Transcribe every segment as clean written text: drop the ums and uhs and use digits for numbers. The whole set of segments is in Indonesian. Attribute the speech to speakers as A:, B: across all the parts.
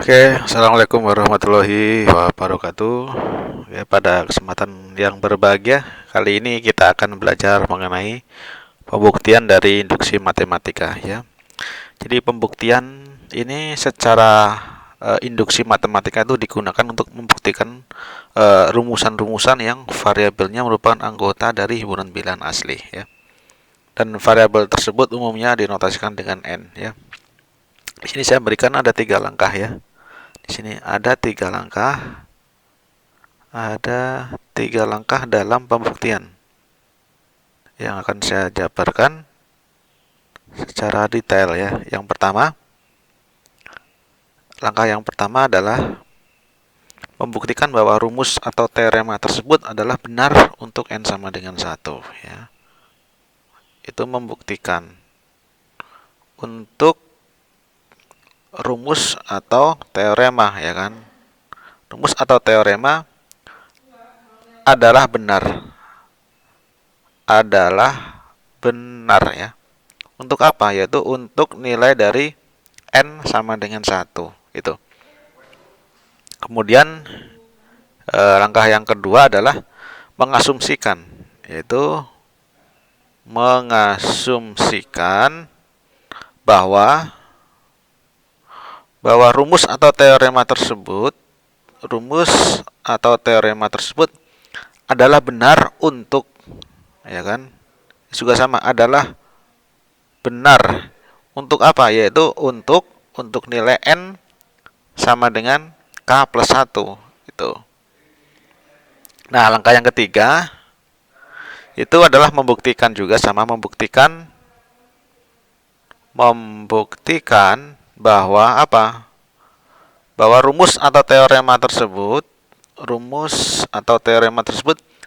A: Oke, assalamualaikum warahmatullahi wabarakatuh. Ya, pada kesempatan yang berbahagia kali ini kita akan belajar mengenai pembuktian dari induksi matematika. Ya, jadi pembuktian ini secara induksi matematika itu digunakan untuk membuktikan rumusan-rumusan yang variabelnya merupakan anggota dari himpunan bilangan asli. Ya, dan variabel tersebut umumnya dinotasikan dengan n. Ya, di sini saya berikan ada 3 langkah ya. Di sini ada 3 langkah. Ada 3 langkah dalam pembuktian yang akan saya jabarkan secara detail ya. Langkah yang pertama adalah membuktikan bahwa rumus atau teorema tersebut adalah benar untuk n sama dengan 1 ya. Itu membuktikan untuk rumus atau teorema ya kan. Rumus atau teorema adalah benar ya. Untuk apa? Yaitu untuk nilai dari n sama dengan 1 itu. Kemudian langkah yang kedua adalah mengasumsikan, yaitu mengasumsikan bahwa rumus atau teorema tersebut adalah benar untuk, ya kan? Juga sama, adalah benar untuk apa? Yaitu untuk nilai n sama dengan k plus 1 itu. Nah, langkah yang ketiga itu adalah membuktikan bahwa apa? Bahwa rumus atau teorema tersebut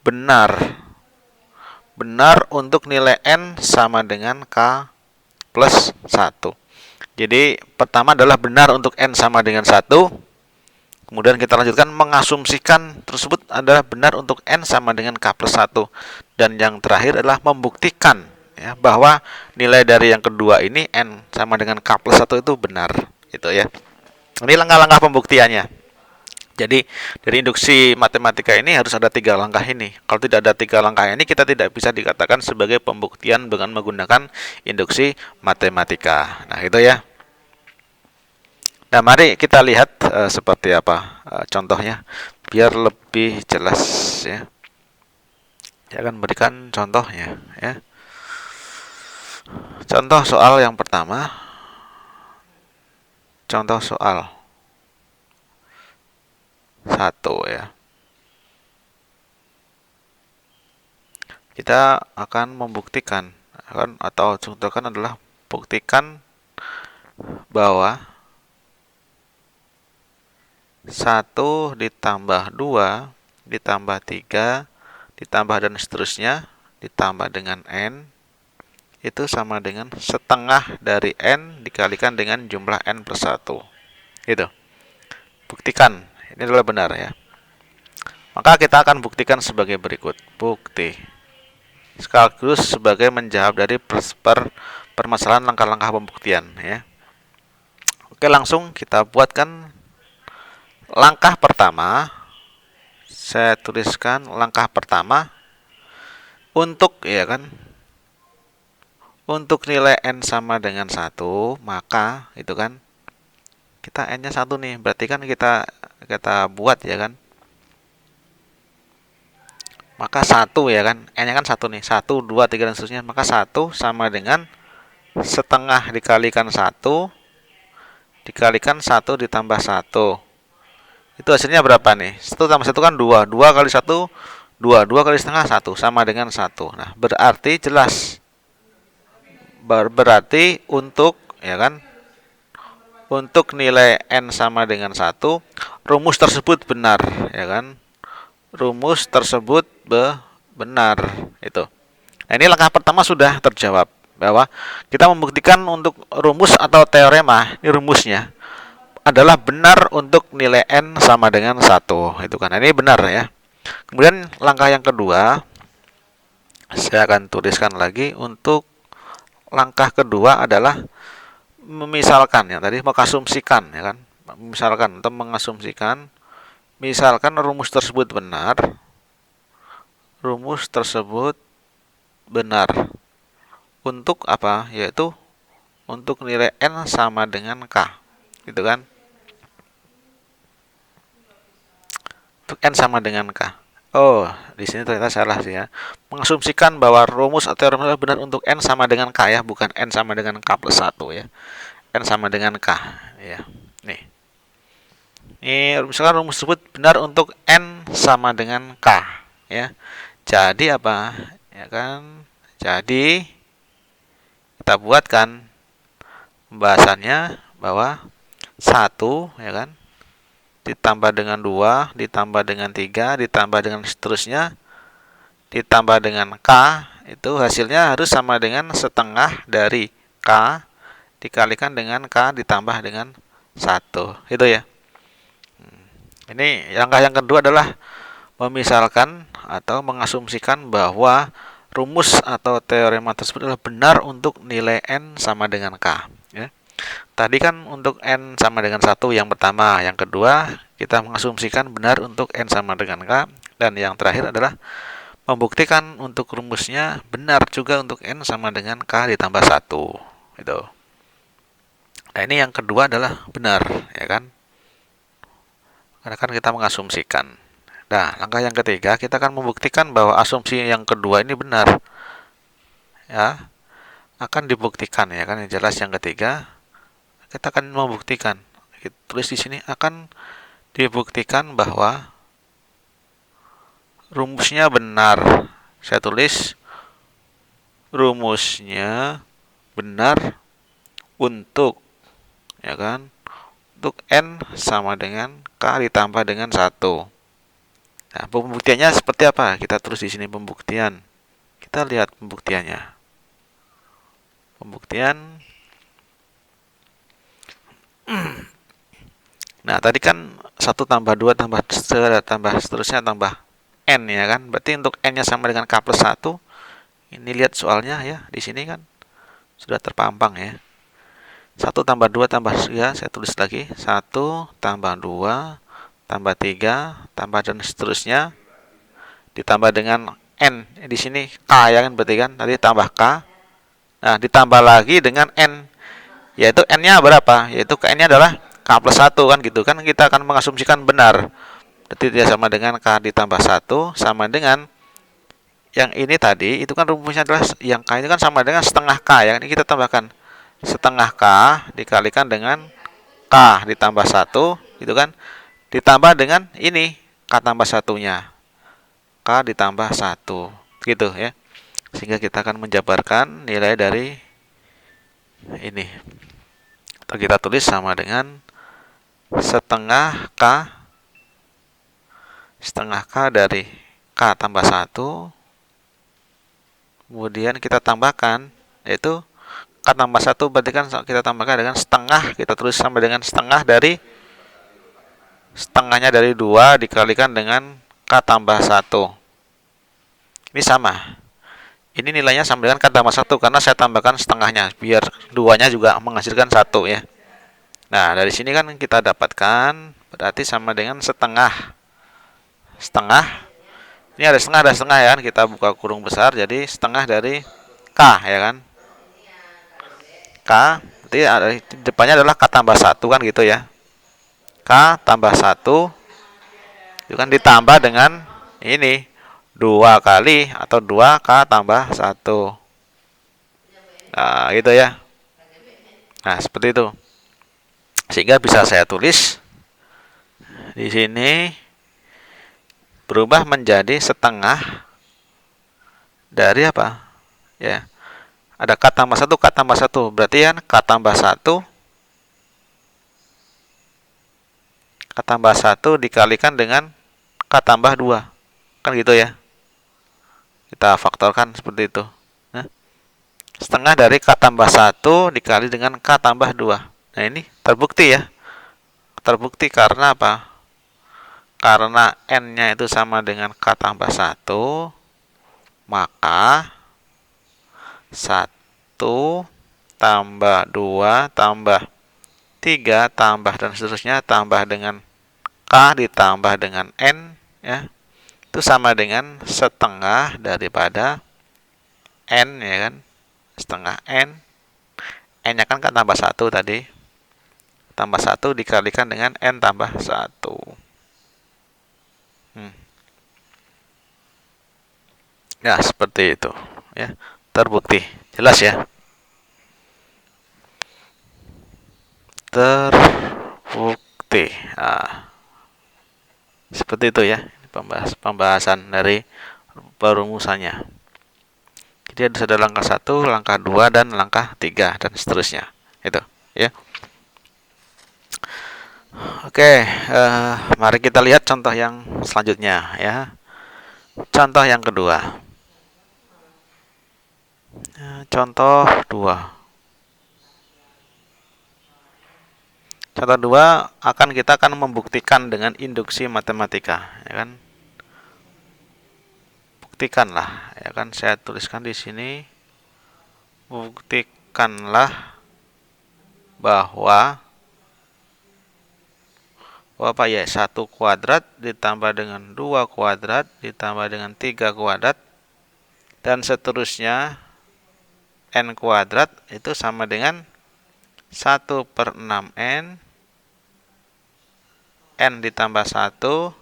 A: benar untuk nilai n sama dengan k plus 1. Jadi pertama adalah benar untuk n sama dengan 1. Kemudian kita lanjutkan mengasumsikan tersebut adalah benar untuk n sama dengan k plus 1. Dan yang terakhir adalah membuktikan ya, bahwa nilai dari yang kedua ini n sama dengan k plus 1 itu benar. Itu ya. Ini langkah-langkah pembuktiannya. Jadi dari induksi matematika ini harus ada 3 langkah ini. Kalau tidak ada 3 langkah ini, kita tidak bisa dikatakan sebagai pembuktian dengan menggunakan induksi matematika. Nah, itu ya. Nah, mari kita lihat seperti apa contohnya biar lebih jelas ya. Saya akan berikan contohnya ya. Contoh soal yang pertama. Contoh soal 1 ya. Kita akan membuktikan atau contohkan adalah buktikan bahwa 1 ditambah 2 ditambah 3 ditambah dan seterusnya ditambah dengan n itu sama dengan setengah dari n dikalikan dengan jumlah n plus 1. Gitu. Buktikan. Ini adalah benar ya. Maka kita akan buktikan sebagai berikut. Bukti. Sekaligus sebagai menjawab dari permasalahan langkah-langkah pembuktian ya. Oke, langsung kita buatkan langkah pertama. Saya tuliskan langkah pertama untuk ya kan. Untuk nilai n sama dengan 1, maka itu kan kita n-nya 1 nih, berarti kan kita buat ya kan. Maka 1 ya kan, n-nya kan 1 nih, 1, 2, 3 dan seterusnya. Maka 1 sama dengan setengah dikalikan 1 dikalikan 1 ditambah 1. Itu hasilnya berapa nih? 1 tambah 1 kan 2. 2 kali 1 2. 2 kali setengah 1 sama dengan 1. Nah, berarti jelas. Berarti untuk ya kan, untuk nilai n sama dengan 1, rumus tersebut benar ya kan. Rumus tersebut benar itu. Nah, ini langkah pertama sudah terjawab bahwa kita membuktikan untuk rumus atau teorema, ini rumusnya adalah benar untuk nilai n sama dengan 1. Itu kan. Ini benar ya. Kemudian langkah yang kedua saya akan tuliskan lagi. Untuk langkah kedua adalah memisalkan ya tadi, mengasumsikan ya kan. misalkan atau mengasumsikan, misalkan rumus tersebut benar, untuk apa? Yaitu untuk nilai n sama dengan k, gitu kan? Untuk n sama dengan k. Oh, di sini ternyata salah sih ya. Mengasumsikan bahwa rumus atau teorem benar untuk n sama dengan k ya, bukan n sama dengan k plus 1 ya. N sama dengan k ya. Nih. Ini misalkan rumus tersebut benar untuk n sama dengan k ya. Jadi apa? Ya kan? Jadi kita buatkan pembahasannya bahwa 1 ya kan, ditambah dengan 2, ditambah dengan 3, ditambah dengan seterusnya, ditambah dengan k, itu hasilnya harus sama dengan setengah dari k dikalikan dengan k ditambah dengan 1. Itu ya. Ini langkah yang kedua adalah memisalkan atau mengasumsikan bahwa rumus atau teorema tersebut adalah benar untuk nilai n sama dengan k ya. Tadi kan untuk n sama dengan 1 yang pertama, yang kedua kita mengasumsikan benar untuk n sama dengan k, dan yang terakhir adalah membuktikan untuk rumusnya benar juga untuk n sama dengan k ditambah 1 gitu. Nah, ini yang kedua adalah benar ya kan. Karena kan kita mengasumsikan. Nah, langkah yang ketiga kita akan membuktikan bahwa asumsi yang kedua ini benar. Ya, akan dibuktikan ya kan. Yang jelas yang ketiga kita akan membuktikan. Kita tulis di sini akan dibuktikan bahwa rumusnya benar. Saya tulis rumusnya benar untuk ya kan, untuk n sama dengan k ditambah dengan 1. Nah, pembuktiannya seperti apa? Kita tulis di sini pembuktian. Kita lihat pembuktiannya. Pembuktian. Nah, tadi kan 1 tambah 2 tambah seterusnya tambah n ya kan. Berarti untuk n-nya sama dengan k plus 1. Ini lihat soalnya ya, di sini kan sudah terpampang ya. 1 tambah 2 tambah ya, saya tulis lagi 1 tambah 2 tambah 3 tambah dan seterusnya ditambah dengan n di sini k ya kan, berarti kan tadi tambah k. Nah, ditambah lagi dengan n, yaitu n-nya berapa? Yaitu n-nya adalah k plus 1 kan gitu kan, kita akan mengasumsikan benar. Berarti dia sama dengan k ditambah 1 sama dengan yang ini tadi, itu kan rumusnya adalah yang k itu kan sama dengan setengah k ya. Ini kita tambahkan setengah k dikalikan dengan k ditambah 1 gitu kan, ditambah dengan ini k tambah satunya, k ditambah 1 gitu ya, sehingga kita akan menjabarkan nilai dari ini atau kita tulis sama dengan setengah k dari k tambah 1, kemudian kita tambahkan yaitu k tambah 1, berarti kan kita tambahkan dengan setengah, kita tulis sama dengan setengahnya dari 2 dikalikan dengan k tambah 1. Ini sama. Ini nilainya sama dengan k tambah 1 karena saya tambahkan setengahnya biar duanya juga menghasilkan 1 ya. Nah, dari sini kan kita dapatkan berarti sama dengan setengah. Ini ada setengah ya kan, kita buka kurung besar jadi setengah dari k ya kan. K, berarti depannya adalah k tambah 1 kan gitu ya. K tambah 1 itu kan ditambah dengan ini 2 kali atau 2k tambah 1. Nah, gitu ya. Nah, seperti itu. Sehingga bisa saya tulis di sini berubah menjadi setengah dari apa? Ya. Ada k tambah 1, k tambah 1. Berarti kan k tambah 1 dikalikan dengan k tambah 2. Kan gitu ya. Kita faktorkan seperti itu. Nah, setengah dari k tambah 1 dikali dengan k tambah 2. Nah, ini terbukti ya. Terbukti karena apa? Karena n-nya itu sama dengan k tambah 1, maka 1 tambah 2 tambah 3 tambah dan seterusnya tambah dengan K ditambah dengan N, ya, itu sama dengan setengah daripada N, ya kan, setengah N. N nya kan tambah 1 tadi, tambah 1 dikalikan dengan N tambah 1. Ya, seperti itu, ya, terbukti. Jelas ya? Terbukti. Nah, seperti itu ya pembahasan dari perumusannya. Jadi ada langkah 1, langkah 2, dan langkah 3, dan seterusnya. Itu, ya. Oke, mari kita lihat contoh yang selanjutnya, ya. Contoh yang kedua. Contoh 2. Contoh 2 kita akan membuktikan dengan induksi matematika, ya kan? Buktikanlah, ya kan? Saya tuliskan di sini. Buktikanlah bahwa apa ya, 1 kuadrat ditambah dengan 2 kuadrat ditambah dengan 3 kuadrat dan seterusnya N kuadrat itu sama dengan 1/6N, N ditambah 1,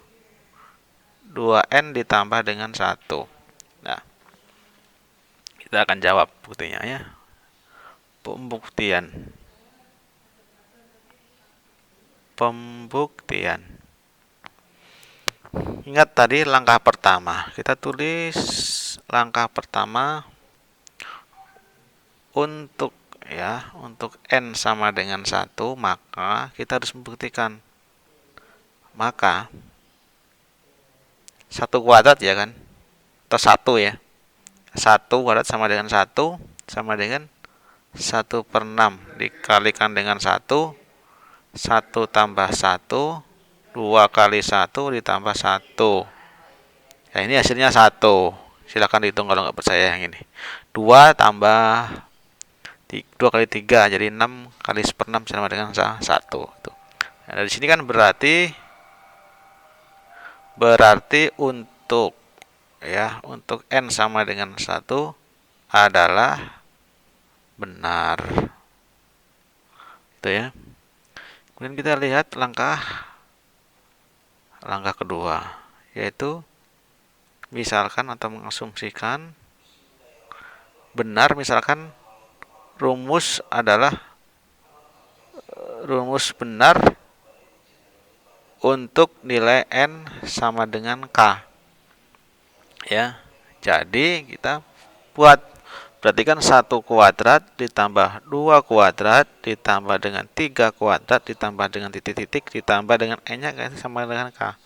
A: 2N ditambah dengan 1. Nah, kita akan jawab buktinya, ya. Pembuktian. Ingat tadi langkah pertama. Kita tulis langkah pertama untuk N sama dengan 1, maka kita harus membuktikan. Maka 1 kuadrat, ya kan? Atau 1, ya. 1 kuadrat sama dengan 1 sama dengan 1/6 dikalikan dengan 1, 1 tambah 1, 2 kali 1 ditambah 1. Ya, ini hasilnya 1. Silakan dihitung kalau nggak percaya yang ini. 2 tambah 2 kali 3, jadi 6 kali 1/6 sama dengan 1. Nah, dari sini kan berarti untuk N sama dengan 1 adalah benar. Itu ya. Kemudian kita lihat langkah kedua, yaitu misalkan atau mengasumsikan benar, misalkan rumus benar untuk nilai N sama dengan K. Ya. Jadi kita perhatikan 1 kuadrat ditambah 2 kuadrat ditambah dengan 3 kuadrat ditambah dengan titik-titik ditambah dengan N-nya sama dengan K.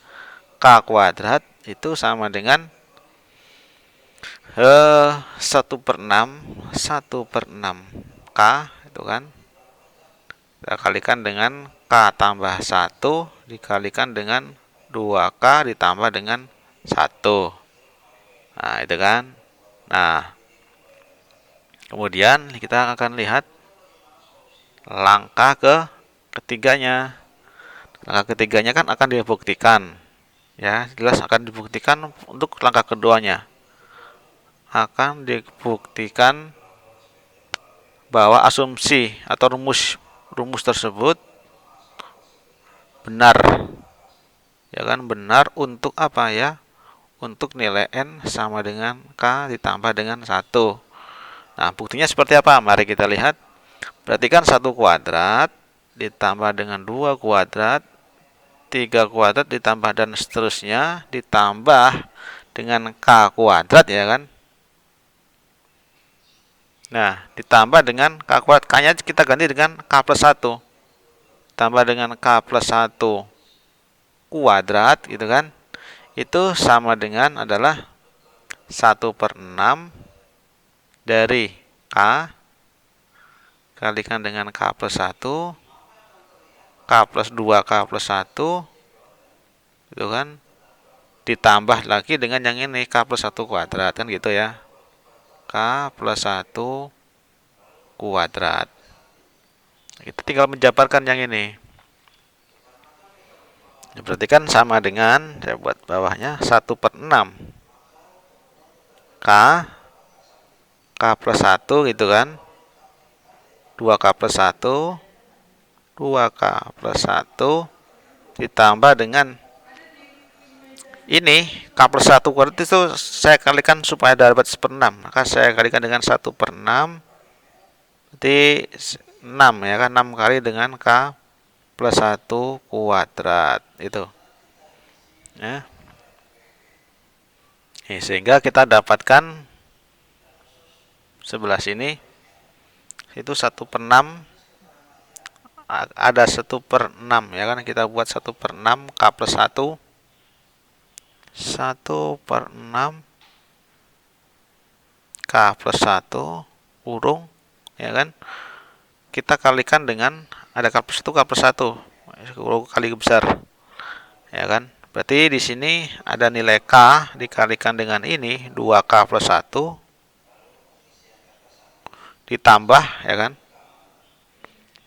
A: K kuadrat itu sama dengan 1/6 K, itu kan. Kita kalikan dengan K tambah 1 dikalikan dengan 2K ditambah dengan 1. Nah, itu kan. Nah, kemudian kita akan lihat langkah ketiganya. Langkah ketiganya kan akan dibuktikan. Ya, jelas akan dibuktikan untuk langkah keduanya. Akan dibuktikan bahwa asumsi atau rumus tersebut benar. Ya kan, benar untuk apa, ya? Untuk nilai N sama dengan K ditambah dengan 1. Nah, buktinya seperti apa? Mari kita lihat. Perhatikan 1 kuadrat ditambah dengan 2 kuadrat, 3 kuadrat ditambah dan seterusnya ditambah dengan K kuadrat, ya kan? Nah, ditambah dengan K kuadrat. K-nya kita ganti dengan K plus 1. Tambah dengan K plus 1 kuadrat, gitu kan? Itu sama dengan adalah 1/6 dari K kalikan dengan K plus 1, K plus 2, K plus 1, itu kan, ditambah lagi dengan yang ini, K plus 1 kuadrat, kan gitu ya. K plus 1 kuadrat. Kita tinggal menjabarkan yang ini. Berarti kan sama dengan, saya buat bawahnya 1/6 K plus 1 gitu kan. 2K plus 1, 2K plus 1 ditambah dengan ini K plus 1 kuadrat itu saya kalikan supaya dapat 1/6. Maka saya kalikan dengan 1/6, berarti 6 ya kan, 6 kali dengan K plus 1 kuadrat itu ya. Sehingga kita dapatkan sebelah sini itu 1/6, ada 1/6 ya kan, kita buat 1/6 K plus 1, 1/6 K plus 1 kurung ya kan, kita kalikan dengan ada K plus 1, K plus 1 kali besar ya kan. Berarti di sini ada nilai K dikalikan dengan ini 2K plus 1 ditambah ya kan.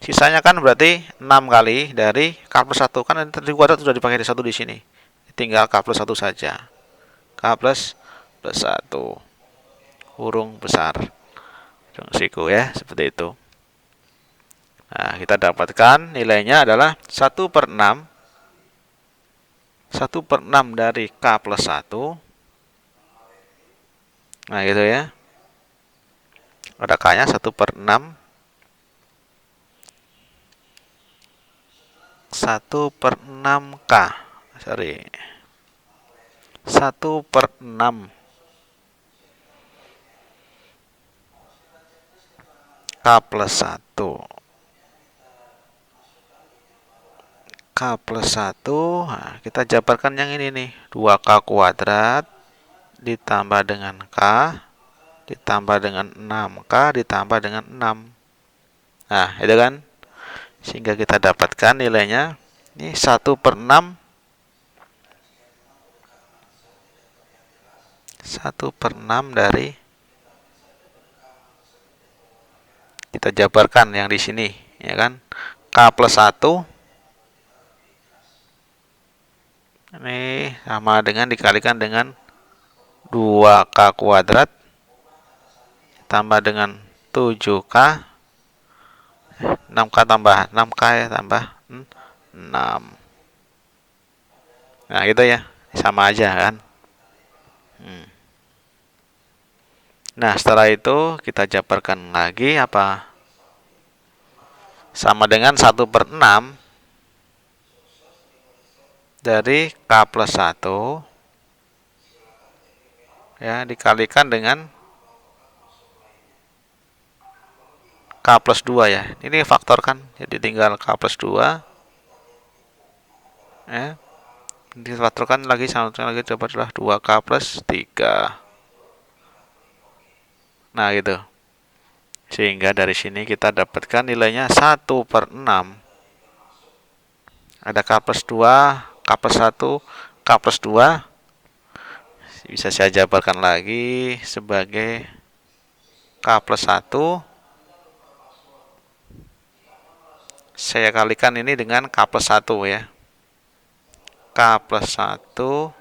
A: Sisanya kan berarti 6 kali dari K plus 1 kan tadi kuadrat sudah dipakai di 1 di sini. Tinggal K plus 1 saja. K plus 1 kurung besar. Siku ya, seperti itu. Nah, kita dapatkan nilainya adalah 1/6 dari K plus 1. Nah, gitu ya. Ada K-nya 1/6. 1/6 K. Sorry. 1/6 K plus 1. K plus 1. Nah, kita jabarkan yang ini nih. 2K kuadrat ditambah dengan K ditambah dengan 6K ditambah dengan 6. Nah, itu kan. Sehingga kita dapatkan nilainya ini 1/6 dari, kita jabarkan yang di sini ya kan, K plus 1 ini sama dengan dikalikan dengan 2K kuadrat tambah dengan 7K, 6K tambah 6K ya, tambah 6. Nah gitu ya, sama aja kan. Nah setelah itu kita jabarkan lagi apa, sama dengan 1/6 dari K plus 1 ya dikalikan dengan K plus 2 ya. Ini faktor kan, jadi tinggal K plus 2 ya. Difaktorkan lagi sama lagi dapatlah 2K plus 3. Nah gitu. Sehingga dari sini kita dapatkan nilainya 1/6. Ada K plus 2, K plus 1, K plus 2. Bisa saya jabarkan lagi sebagai K plus 1. Saya kalikan ini dengan K plus 1 ya. K plus 1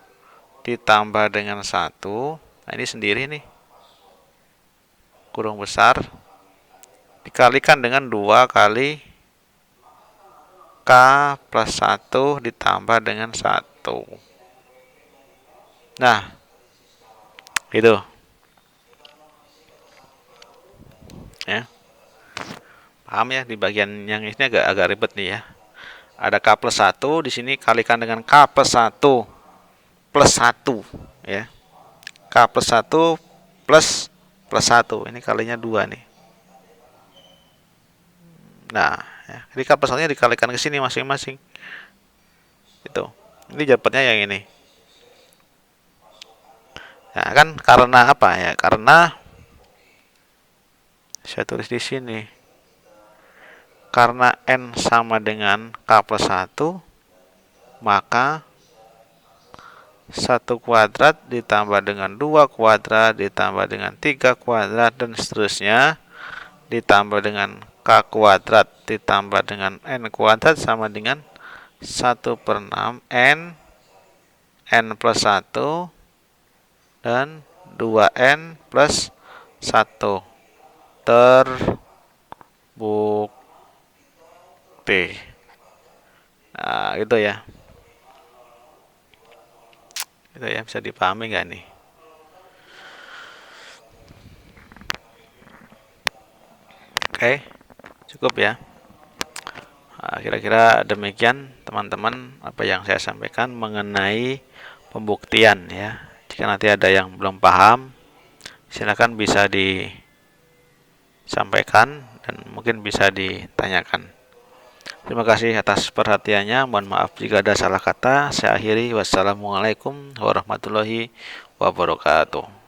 A: ditambah dengan 1. Nah ini sendiri nih. Kurung besar. Dikalikan dengan 2 kali K plus 1 ditambah dengan 1. Nah, itu. Ya. Paham ya, di bagian yang ini agak ribet nih ya. Ada K plus 1, di sini kalikan dengan K plus 1 plus 1 ya. K plus 1 plus 1. Ini kalinya 2 nih. Nah, ya. Jadi K plus 1-nya dikalikan ke sini masing-masing. Itu. Ini jawabannya yang ini. Nah, kan karena apa ya? Karena saya tulis di sini. Karena N sama dengan K plus 1, maka 1 kuadrat ditambah dengan 2 kuadrat ditambah dengan 3 kuadrat dan seterusnya ditambah dengan K K kuadrat ditambah dengan N kuadrat sama dengan 1/6 N plus 1 dan 2N plus 1 terbukti. Nah, gitu ya. Gitu ya, bisa dipahami nggak nih? Oke, cukup ya. Nah, kira-kira demikian teman-teman apa yang saya sampaikan mengenai pembuktian ya. Jika nanti ada yang belum paham, silakan bisa disampaikan dan mungkin bisa ditanyakan. Terima kasih atas perhatiannya. Mohon maaf jika ada salah kata. Saya akhiri. Wassalamualaikum warahmatullahi wabarakatuh.